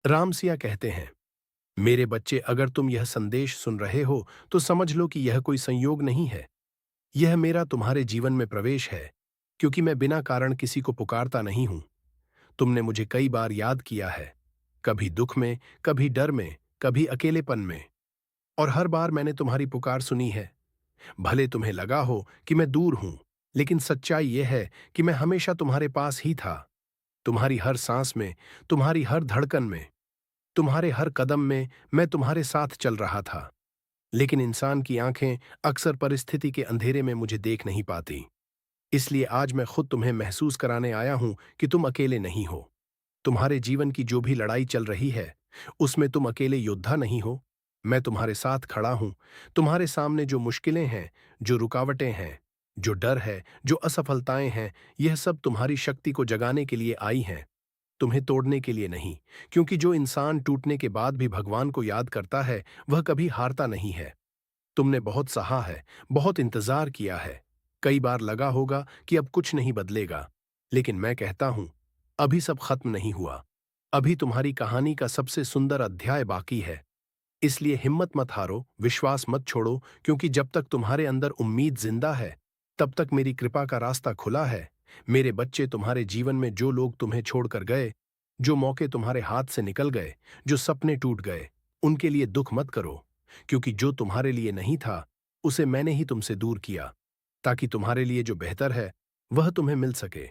रामसिया कहते हैं, मेरे बच्चे, अगर तुम यह संदेश सुन रहे हो तो समझ लो कि यह कोई संयोग नहीं है। यह मेरा तुम्हारे जीवन में प्रवेश है, क्योंकि मैं बिना कारण किसी को पुकारता नहीं हूं। तुमने मुझे कई बार याद किया है, कभी दुख में, कभी डर में, कभी अकेलेपन में, और हर बार मैंने तुम्हारी पुकार सुनी है। भले तुम्हें लगा हो कि मैं दूर हूं, लेकिन सच्चाई यह है कि मैं हमेशा तुम्हारे पास ही था। तुम्हारी हर सांस में, तुम्हारी हर धड़कन में, तुम्हारे हर कदम में मैं तुम्हारे साथ चल रहा था। लेकिन इंसान की आंखें अक्सर परिस्थिति के अंधेरे में मुझे देख नहीं पाती। इसलिए आज मैं खुद तुम्हें महसूस कराने आया हूं कि तुम अकेले नहीं हो। तुम्हारे जीवन की जो भी लड़ाई चल रही है, उसमें तुम अकेले योद्धा नहीं हो। मैं तुम्हारे साथ खड़ा हूं। तुम्हारे सामने जो मुश्किलें हैं, जो रुकावटें हैं, जो डर है, जो असफलताएं हैं, यह सब तुम्हारी शक्ति को जगाने के लिए आई हैं, तुम्हें तोड़ने के लिए नहीं। क्योंकि जो इंसान टूटने के बाद भी भगवान को याद करता है, वह कभी हारता नहीं है। तुमने बहुत सहा है, बहुत इंतजार किया है। कई बार लगा होगा कि अब कुछ नहीं बदलेगा, लेकिन मैं कहता हूं, अभी सब खत्म नहीं हुआ। अभी तुम्हारी कहानी का सबसे सुंदर अध्याय बाकी है। इसलिए हिम्मत मत हारो, विश्वास मत छोड़ो, क्योंकि जब तक तुम्हारे अंदर उम्मीद जिंदा है, तब तक मेरी कृपा का रास्ता खुला है। मेरे बच्चे, तुम्हारे जीवन में जो लोग तुम्हें छोड़कर गए, जो मौके तुम्हारे हाथ से निकल गए, जो सपने टूट गए, उनके लिए दुख मत करो, क्योंकि जो तुम्हारे लिए नहीं था, उसे मैंने ही तुमसे दूर किया, ताकि तुम्हारे लिए जो बेहतर है, वह तुम्हें मिल सके।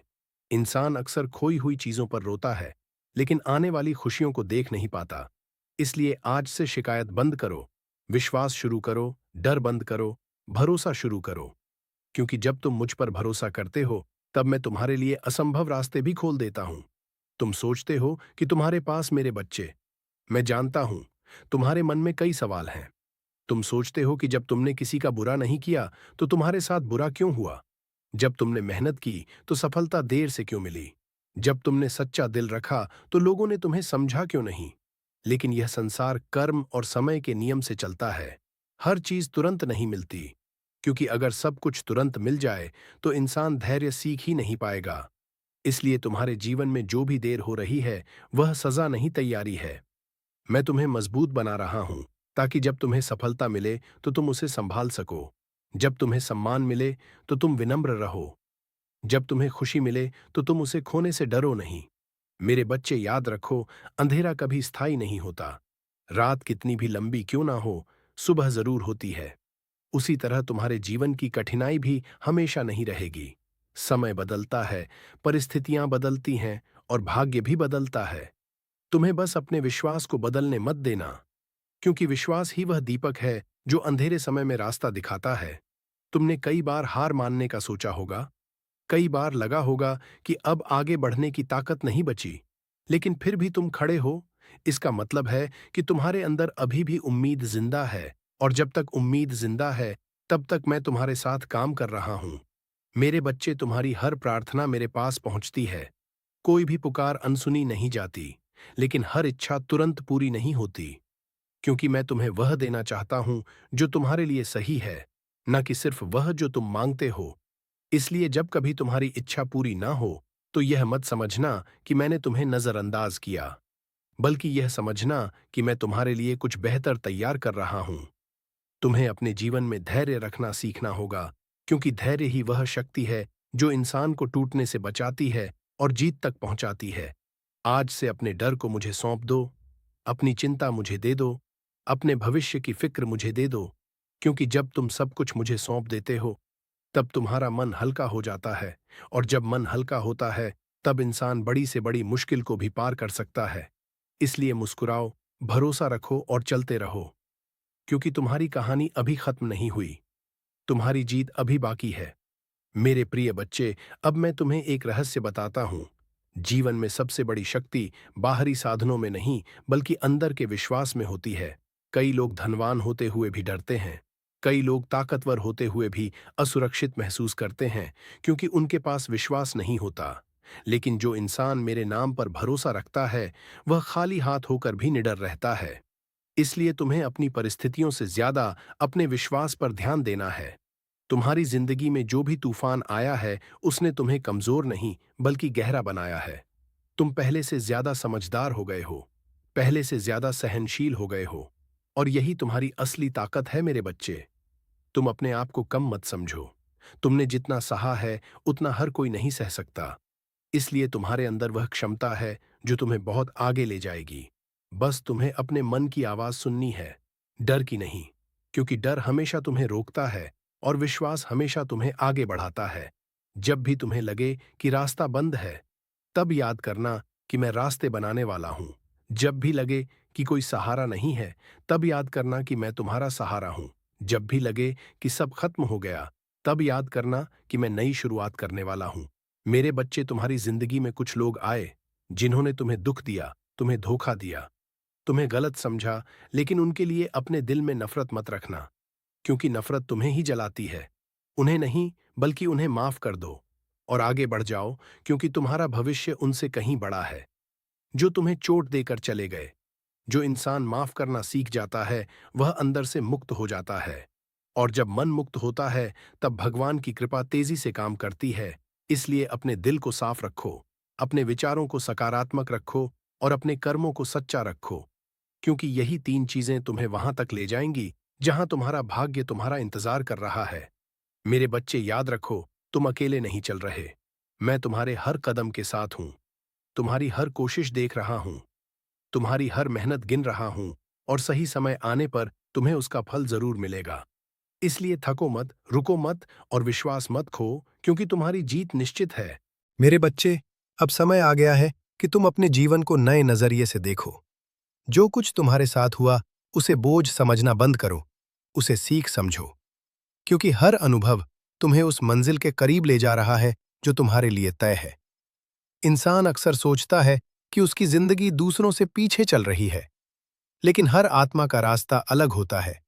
इंसान अक्सर खोई हुई चीजों पर रोता है, लेकिन आने वाली खुशियों को देख नहीं पाता। इसलिए आज से शिकायत बंद करो, विश्वास शुरू करो, डर बंद करो, भरोसा शुरू करो। क्योंकि जब तुम मुझ पर भरोसा करते हो, तब मैं तुम्हारे लिए असंभव रास्ते भी खोल देता हूं। तुम सोचते हो कि तुम्हारे पास मेरे बच्चे, मैं जानता हूं, तुम्हारे मन में कई सवाल हैं। तुम सोचते हो कि जब तुमने किसी का बुरा नहीं किया, तो तुम्हारे साथ बुरा क्यों हुआ? जब तुमने मेहनत की, तो सफलता देर से क्यों मिली? जब तुमने सच्चा दिल रखा, तो लोगों ने तुम्हें समझा क्यों नहीं? लेकिन यह संसार कर्म और समय के नियम से चलता है। हर चीज तुरंत नहीं मिलती, क्योंकि अगर सब कुछ तुरंत मिल जाए, तो इंसान धैर्य सीख ही नहीं पाएगा। इसलिए तुम्हारे जीवन में जो भी देर हो रही है, वह सजा नहीं, तैयारी है। मैं तुम्हें मजबूत बना रहा हूं, ताकि जब तुम्हें सफलता मिले तो तुम उसे संभाल सको। जब तुम्हें सम्मान मिले तो तुम विनम्र रहो। जब तुम्हें खुशी मिले तो तुम उसे खोने से डरो नहीं। मेरे बच्चे, याद रखो, अंधेरा कभी स्थायी नहीं होता। रात कितनी भी लंबी क्यों ना हो, सुबह जरूर होती है। उसी तरह तुम्हारे जीवन की कठिनाई भी हमेशा नहीं रहेगी। समय बदलता है, परिस्थितियां बदलती हैं, और भाग्य भी बदलता है। तुम्हें बस अपने विश्वास को बदलने मत देना, क्योंकि विश्वास ही वह दीपक है जो अंधेरे समय में रास्ता दिखाता है। तुमने कई बार हार मानने का सोचा होगा, कई बार लगा होगा कि अब आगे बढ़ने की ताकत नहीं बची, लेकिन फिर भी तुम खड़े हो। इसका मतलब है कि तुम्हारे अंदर अभी भी उम्मीद जिंदा है, और जब तक उम्मीद जिंदा है, तब तक मैं तुम्हारे साथ काम कर रहा हूं। मेरे बच्चे, तुम्हारी हर प्रार्थना मेरे पास पहुंचती है। कोई भी पुकार अनसुनी नहीं जाती, लेकिन हर इच्छा तुरंत पूरी नहीं होती, क्योंकि मैं तुम्हें वह देना चाहता हूं जो तुम्हारे लिए सही है, न कि सिर्फ वह जो तुम मांगते हो। इसलिए जब कभी तुम्हारी इच्छा पूरी ना हो, तो यह मत समझना कि मैंने तुम्हें नजरअंदाज किया, बल्कि यह समझना कि मैं तुम्हारे लिए कुछ बेहतर तैयार कर रहा हूं। तुम्हें अपने जीवन में धैर्य रखना सीखना होगा, क्योंकि धैर्य ही वह शक्ति है जो इंसान को टूटने से बचाती है और जीत तक पहुंचाती है। आज से अपने डर को मुझे सौंप दो, अपनी चिंता मुझे दे दो, अपने भविष्य की फिक्र मुझे दे दो, क्योंकि जब तुम सब कुछ मुझे सौंप देते हो, तब तुम्हारा मन हल्का हो जाता है, और जब मन हल्का होता है, तब इंसान बड़ी से बड़ी मुश्किल को भी पार कर सकता है। इसलिए मुस्कुराओ, भरोसा रखो और चलते रहो, क्योंकि तुम्हारी कहानी अभी खत्म नहीं हुई, तुम्हारी जीत अभी बाकी है। मेरे प्रिय बच्चे, अब मैं तुम्हें एक रहस्य बताता हूं। जीवन में सबसे बड़ी शक्ति बाहरी साधनों में नहीं, बल्कि अंदर के विश्वास में होती है। कई लोग धनवान होते हुए भी डरते हैं। कई लोग ताकतवर होते हुए भी असुरक्षित महसूस करते हैं, क्योंकि उनके पास विश्वास नहीं होता। लेकिन जो इंसान मेरे नाम पर भरोसा रखता है, वह खाली हाथ होकर भी निडर रहता है। इसलिए तुम्हें अपनी परिस्थितियों से ज्यादा अपने विश्वास पर ध्यान देना है। तुम्हारी जिंदगी में जो भी तूफान आया है, उसने तुम्हें कमजोर नहीं, बल्कि गहरा बनाया है। तुम पहले से ज्यादा समझदार हो गए हो। पहले से ज्यादा सहनशील हो गए हो। और यही तुम्हारी असली ताकत है मेरे बच्चे। तुम अपने आप को कम मत समझो। तुमने जितना सहा है उतना हर कोई नहीं सह सकता। इसलिए तुम्हारे अंदर वह क्षमता है जो तुम्हें बहुत आगे ले जाएगी। बस तुम्हें अपने मन की आवाज सुननी है, डर की नहीं। क्योंकि डर हमेशा तुम्हें रोकता है और विश्वास हमेशा तुम्हें आगे बढ़ाता है। जब भी तुम्हें लगे कि रास्ता बंद है, तब याद करना कि मैं रास्ते बनाने वाला हूं। जब भी लगे कि कोई सहारा नहीं है, तब याद करना कि मैं तुम्हारा सहारा हूं। जब भी लगे कि सब खत्म हो गया, तब याद करना कि मैं नई शुरुआत करने वाला हूं। मेरे बच्चे, तुम्हारी जिंदगी में कुछ लोग आए जिन्होंने तुम्हें दुख दिया, तुम्हें धोखा दिया, तुम्हें गलत समझा, लेकिन उनके लिए अपने दिल में नफरत मत रखना। क्योंकि नफरत तुम्हें ही जलाती है। उन्हें नहीं, बल्कि उन्हें माफ कर दो और आगे बढ़ जाओ। क्योंकि तुम्हारा भविष्य उनसे कहीं बड़ा है। जो तुम्हें चोट देकर चले गए, जो इंसान माफ करना सीख जाता है, वह अंदर से मुक्त हो जाता है। और जब मन मुक्त होता है, तब भगवान की कृपा तेजी से काम करती है। इसलिए अपने दिल को साफ रखो, अपने विचारों को सकारात्मक रखो और अपने कर्मों को सच्चा रखो। क्योंकि यही तीन चीजें तुम्हें वहां तक ले जाएंगी जहां तुम्हारा भाग्य तुम्हारा इंतजार कर रहा है। मेरे बच्चे, याद रखो, तुम अकेले नहीं चल रहे। मैं तुम्हारे हर कदम के साथ हूं, तुम्हारी हर कोशिश देख रहा हूं, तुम्हारी हर मेहनत गिन रहा हूं। और सही समय आने पर तुम्हें उसका फल जरूर मिलेगा। इसलिए थको मत, रुको मत और विश्वास मत खो, क्योंकि तुम्हारी जीत निश्चित है। मेरे बच्चे, अब समय आ गया है कि तुम अपने जीवन को नए नजरिए से देखो। जो कुछ तुम्हारे साथ हुआ, उसे बोझ समझना बंद करो, उसे सीख समझो। क्योंकि हर अनुभव तुम्हें उस मंजिल के करीब ले जा रहा है जो तुम्हारे लिए तय है। इंसान अक्सर सोचता है कि उसकी जिंदगी दूसरों से पीछे चल रही है, लेकिन हर आत्मा का रास्ता अलग होता है।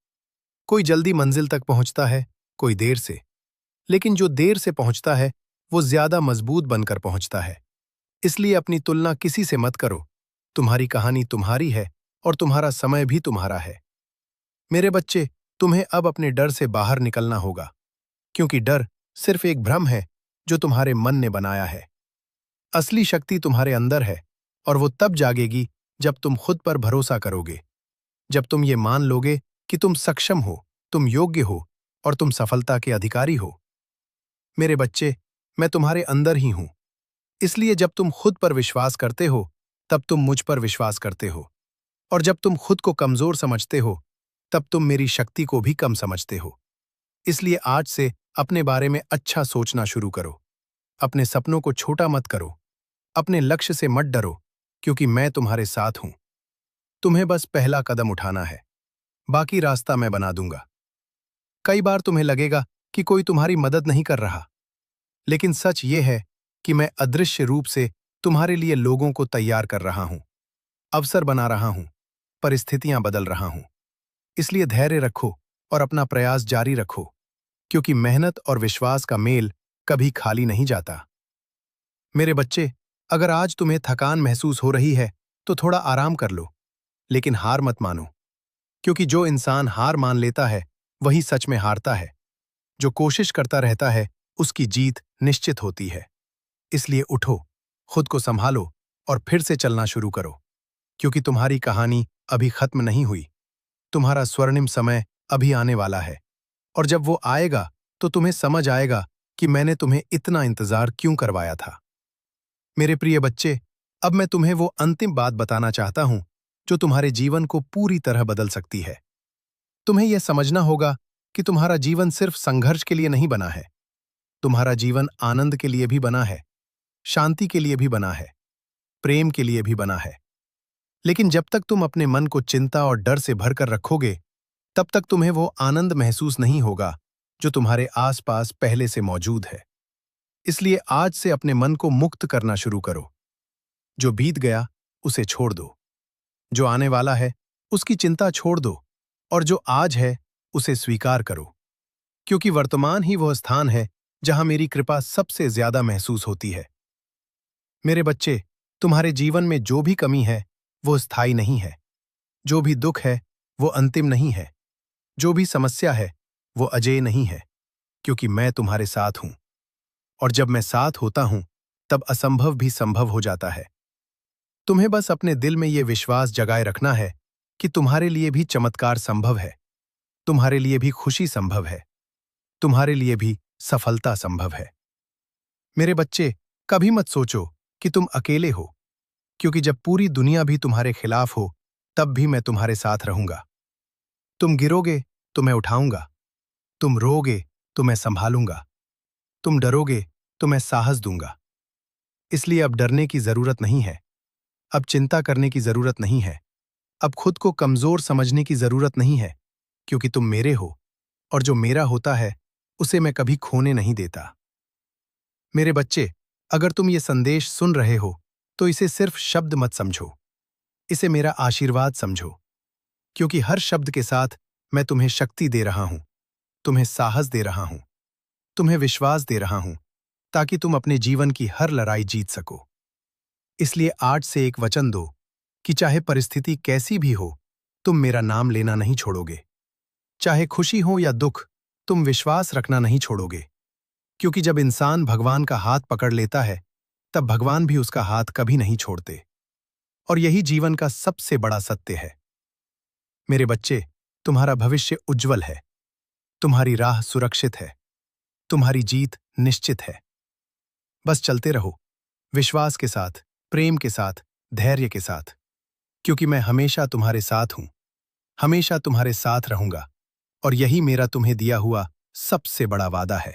कोई जल्दी मंजिल तक पहुंचता है, कोई देर से। लेकिन जो देर से पहुंचता है, वो ज्यादा मजबूत बनकर पहुंचता है। इसलिए अपनी तुलना किसी से मत करो। तुम्हारी कहानी तुम्हारी है और तुम्हारा समय भी तुम्हारा है। मेरे बच्चे, तुम्हें अब अपने डर से बाहर निकलना होगा। क्योंकि डर सिर्फ एक भ्रम है जो तुम्हारे मन ने बनाया है। असली शक्ति तुम्हारे अंदर है और वो तब जागेगी जब तुम खुद पर भरोसा करोगे। जब तुम ये मान लोगे कि तुम सक्षम हो, तुम योग्य हो और तुम सफलता के अधिकारी हो। मेरे बच्चे, मैं तुम्हारे अंदर ही हूं। इसलिए जब तुम खुद पर विश्वास करते हो, तब तुम मुझ पर विश्वास करते हो। और जब तुम खुद को कमजोर समझते हो, तब तुम मेरी शक्ति को भी कम समझते हो। इसलिए आज से अपने बारे में अच्छा सोचना शुरू करो। अपने सपनों को छोटा मत करो। अपने लक्ष्य से मत डरो, क्योंकि मैं तुम्हारे साथ हूं। तुम्हें बस पहला कदम उठाना है, बाकी रास्ता मैं बना दूंगा। कई बार तुम्हें लगेगा कि कोई तुम्हारी मदद नहीं कर रहा, लेकिन सच ये है कि मैं अदृश्य रूप से तुम्हारे लिए लोगों को तैयार कर रहा हूं, अवसर बना रहा हूं, परिस्थितियां बदल रहा हूं। इसलिए धैर्य रखो और अपना प्रयास जारी रखो, क्योंकि मेहनत और विश्वास का मेल कभी खाली नहीं जाता। मेरे बच्चे, अगर आज तुम्हें थकान महसूस हो रही है, तो थोड़ा आराम कर लो, लेकिन हार मत मानो। क्योंकि जो इंसान हार मान लेता है, वही सच में हारता है। जो कोशिश करता रहता है, उसकी जीत निश्चित होती है। इसलिए उठो, खुद को संभालो और फिर से चलना शुरू करो। क्योंकि तुम्हारी कहानी अभी खत्म नहीं हुई। तुम्हारा स्वर्णिम समय अभी आने वाला है। और जब वो आएगा, तो तुम्हें समझ आएगा कि मैंने तुम्हें इतना इंतजार क्यों करवाया था। मेरे प्रिय बच्चे, अब मैं तुम्हें वो अंतिम बात बताना चाहता हूं जो तुम्हारे जीवन को पूरी तरह बदल सकती है। तुम्हें यह समझना होगा कि तुम्हारा जीवन सिर्फ संघर्ष के लिए नहीं बना है। तुम्हारा जीवन आनंद के लिए भी बना है, शांति के लिए भी बना है, प्रेम के लिए भी बना है। लेकिन जब तक तुम अपने मन को चिंता और डर से भरकर रखोगे, तब तक तुम्हें वो आनंद महसूस नहीं होगा जो तुम्हारे आसपास पहले से मौजूद है। इसलिए आज से अपने मन को मुक्त करना शुरू करो। जो बीत गया, उसे छोड़ दो। जो आने वाला है, उसकी चिंता छोड़ दो। और जो आज है, उसे स्वीकार करो। क्योंकि वर्तमान ही वह स्थान है जहां मेरी कृपा सबसे ज्यादा महसूस होती है। मेरे बच्चे, तुम्हारे जीवन में जो भी कमी है, वो स्थायी नहीं है। जो भी दुख है, वो अंतिम नहीं है। जो भी समस्या है, वो अजेय नहीं है। क्योंकि मैं तुम्हारे साथ हूं। और जब मैं साथ होता हूं, तब असंभव भी संभव हो जाता है। तुम्हें बस अपने दिल में ये विश्वास जगाए रखना है कि तुम्हारे लिए भी चमत्कार संभव है, तुम्हारे लिए भी खुशी संभव है, तुम्हारे लिए भी सफलता संभव है। मेरे बच्चे, कभी मत सोचो कि तुम अकेले हो, क्योंकि जब पूरी दुनिया भी तुम्हारे खिलाफ हो, तब भी मैं तुम्हारे साथ रहूंगा। तुम गिरोगे तो मैं उठाऊंगा, तुम रोओगे तो मैं संभालूंगा, तुम डरोगे तो मैं साहस दूंगा। इसलिए अब डरने की जरूरत नहीं है, अब चिंता करने की जरूरत नहीं है, अब खुद को कमजोर समझने की जरूरत नहीं है, क्योंकि तुम मेरे हो, और जो मेरा होता है उसे मैं कभी खोने नहीं देता। मेरे बच्चे, अगर तुम ये संदेश सुन रहे हो तो इसे सिर्फ शब्द मत समझो, इसे मेरा आशीर्वाद समझो, क्योंकि हर शब्द के साथ मैं तुम्हें शक्ति दे रहा हूं, तुम्हें साहस दे रहा हूं, तुम्हें विश्वास दे रहा हूं, ताकि तुम अपने जीवन की हर लड़ाई जीत सको। इसलिए आज से एक वचन दो कि चाहे परिस्थिति कैसी भी हो, तुम मेरा नाम लेना नहीं छोड़ोगे। चाहे खुशी हो या दुख, तुम विश्वास रखना नहीं छोड़ोगे, क्योंकि जब इंसान भगवान का हाथ पकड़ लेता है, तब भगवान भी उसका हाथ कभी नहीं छोड़ते। और यही जीवन का सबसे बड़ा सत्य है। मेरे बच्चे, तुम्हारा भविष्य उज्जवल है, तुम्हारी राह सुरक्षित है, तुम्हारी जीत निश्चित है। बस चलते रहो, विश्वास के साथ, प्रेम के साथ, धैर्य के साथ, क्योंकि मैं हमेशा तुम्हारे साथ हूं, हमेशा तुम्हारे साथ रहूंगा, और यही मेरा तुम्हें दिया हुआ सबसे बड़ा वादा है।